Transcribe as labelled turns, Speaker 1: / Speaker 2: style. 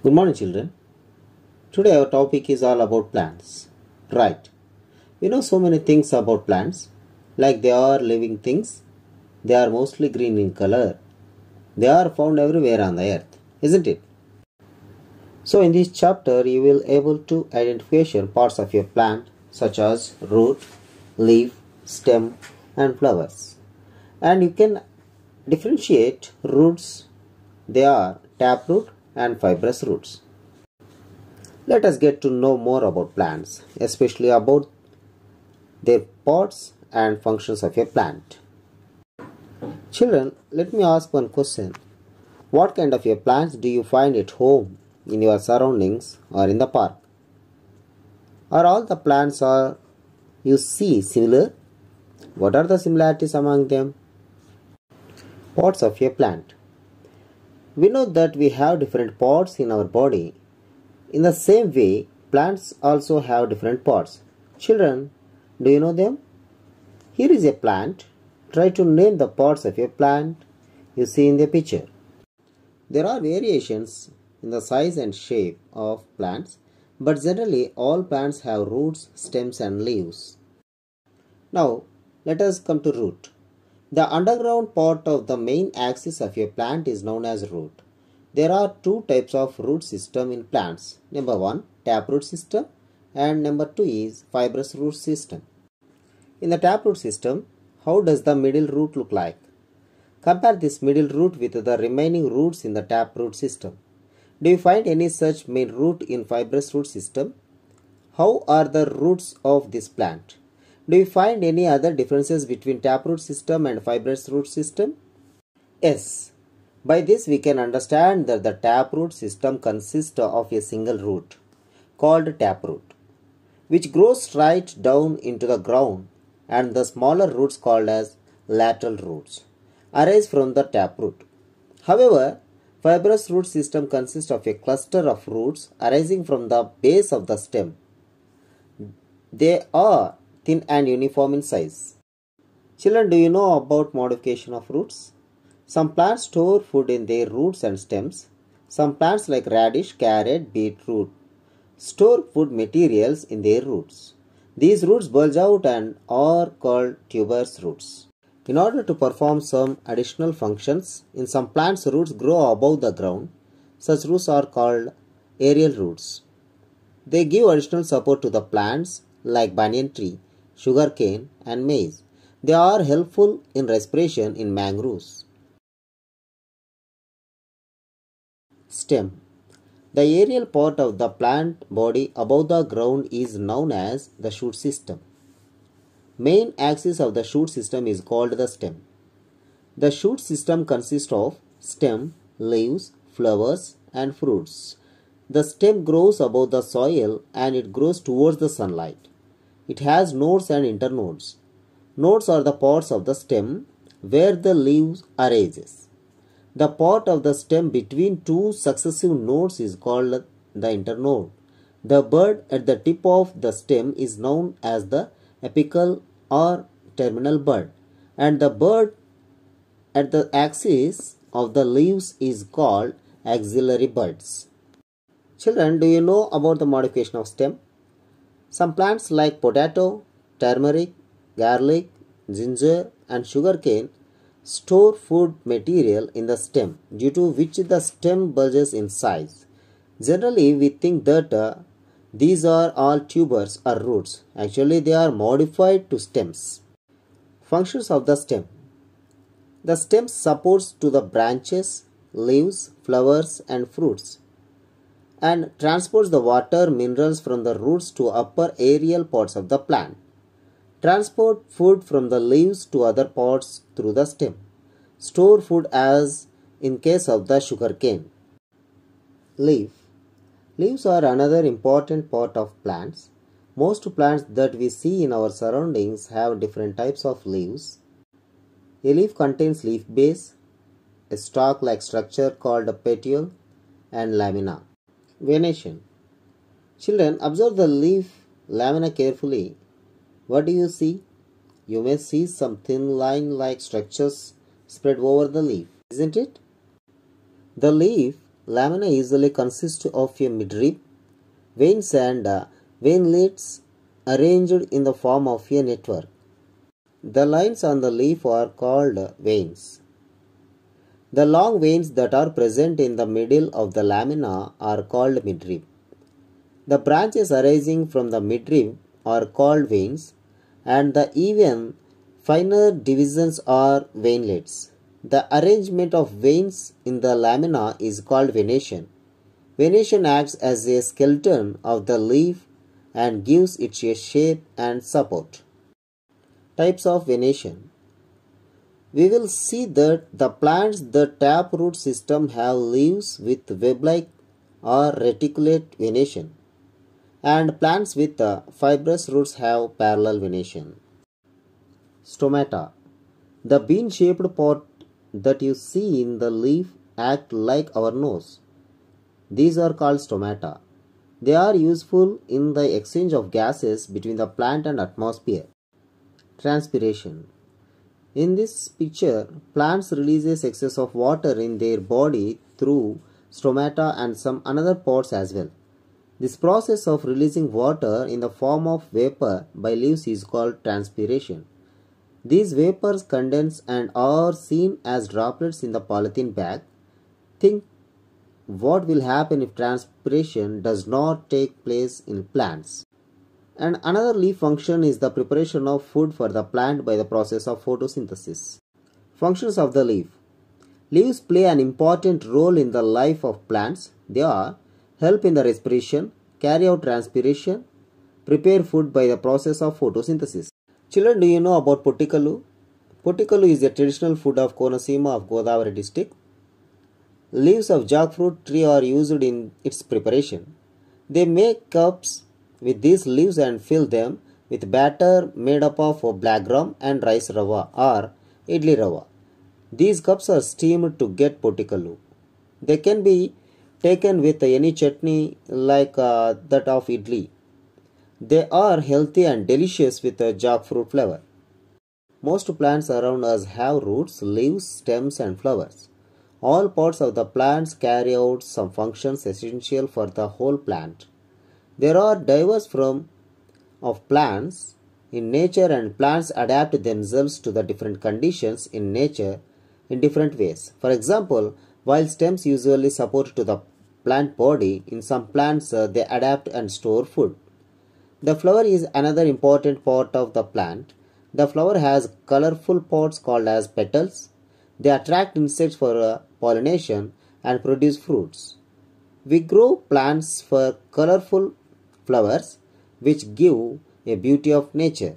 Speaker 1: Good morning, children. Today our topic is all about plants. Right. We know so many things about plants, like they are living things. They are mostly green in color. They are found everywhere on the earth, isn't it? So in this chapter you will able to identify parts of your plant such as root, leaf, stem and flowers. And you can differentiate roots. They are taproot and fibrous roots. Let us get to know more about plants, especially about their parts and functions of a plant. Children, let me ask one question. What kind of a plants do you find at home, in your surroundings or in the park? Are all the plants you see similar? What are the similarities among them? Parts of a plant. We know that we have different parts in our body. In the same way, plants also have different parts. Children, do you know them? Here is a plant. Try to name the parts of a plant you see in the picture. There are variations in the size and shape of plants, but generally all plants have roots, stems and leaves. Now, let us come to root. The underground part of the main axis of a plant is known as root. There are two types of root system in plants. Number 1, taproot system, and number 2 is fibrous root system. In the taproot system, how does the middle root look like? Compare this middle root with the remaining roots in the taproot system. Do you find any such main root in fibrous root system? How are the roots of this plant? Do you find any other differences between taproot system and fibrous root system? Yes. By this we can understand that the taproot system consists of a single root called taproot, which grows right down into the ground, and the smaller roots called as lateral roots arise from the taproot. However, fibrous root system consists of a cluster of roots arising from the base of the stem. They are thin and uniform in size. Children, do you know about modification of roots? Some plants store food in their roots and stems. Some plants like radish, carrot, beetroot store food materials in their roots. These roots bulge out and are called tuberous roots. In order to perform some additional functions, in some plants roots grow above the ground. Such roots are called aerial roots. They give additional support to the plants like banyan tree, sugarcane and maize. They are helpful in respiration in mangroves. Stem. The aerial part of the plant body above the ground is known as the shoot system. Main axis of the shoot system is called the stem. The shoot system consists of stem, leaves, flowers and fruits. The stem grows above the soil and it grows towards the sunlight. It has nodes and internodes. Nodes are the parts of the stem where the leaves arises. The part of the stem between two successive nodes is called the internode. The bud at the tip of the stem is known as the apical or terminal bud, and the bud at the axis of the leaves is called axillary buds. Children, do you know about the modification of stem? Some plants like potato, turmeric, garlic, ginger and sugarcane store food material in the stem, due to which the stem bulges in size. Generally, we think that these are all tubers or roots. Actually, they are modified to stems. Functions of the stem. The stem supports to the branches, leaves, flowers and fruits, and transports the water minerals from the roots to upper aerial parts of the plant. Transport food from the leaves to other parts through the stem. Store food as in case of the sugarcane. Leaf. Leaves are another important part of plants. Most plants that we see in our surroundings have different types of leaves. A leaf contains leaf base, a stalk-like structure called a petiole, and lamina. Venation. Children, observe the leaf lamina carefully. What do you see? You may see some thin line-like structures spread over the leaf, isn't it? The leaf lamina usually consists of a midrib, veins and veinlets arranged in the form of a network. The lines on the leaf are called veins. The long veins that are present in the middle of the lamina are called midrib. The branches arising from the midrib are called veins, and the even finer divisions are veinlets. The arrangement of veins in the lamina is called venation. Venation acts as a skeleton of the leaf and gives it a shape and support. Types of venation. We will see that the plants that taproot system have leaves with web-like or reticulate venation, and plants with fibrous roots have parallel venation. Stomata. The bean-shaped pot that you see in the leaf act like our nose. These are called stomata. They are useful in the exchange of gases between the plant and atmosphere. Transpiration. In this picture, plants releases excess of water in their body through stomata and some other parts as well. This process of releasing water in the form of vapor by leaves is called transpiration. These vapors condense and are seen as droplets in the polythene bag. Think what will happen if transpiration does not take place in plants. And another leaf function is the preparation of food for the plant by the process of photosynthesis. Functions of the leaf. Leaves play an important role in the life of plants. They are help in the respiration, carry out transpiration, prepare food by the process of photosynthesis. Children, do you know about potikalu? Potikalu is a traditional food of Konaseema of Godavari district. Leaves of jackfruit tree are used in its preparation. They make cups with these leaves and fill them with batter made up of black gram and rice rava or idli rava. These cups are steamed to get potikalu. They can be taken with any chutney like that of idli. They are healthy and delicious with a jackfruit flavor. Most plants around us have roots, leaves, stems and flowers. All parts of the plants carry out some functions essential for the whole plant. There are diverse forms of plants in nature, and plants adapt themselves to the different conditions in nature in different ways. For example, while stems usually support to the plant body, in some plants they adapt and store food. The flower is another important part of the plant. The flower has colorful pods called as petals. They attract insects for pollination and produce fruits. We grow plants for colorful flowers which give a beauty of nature.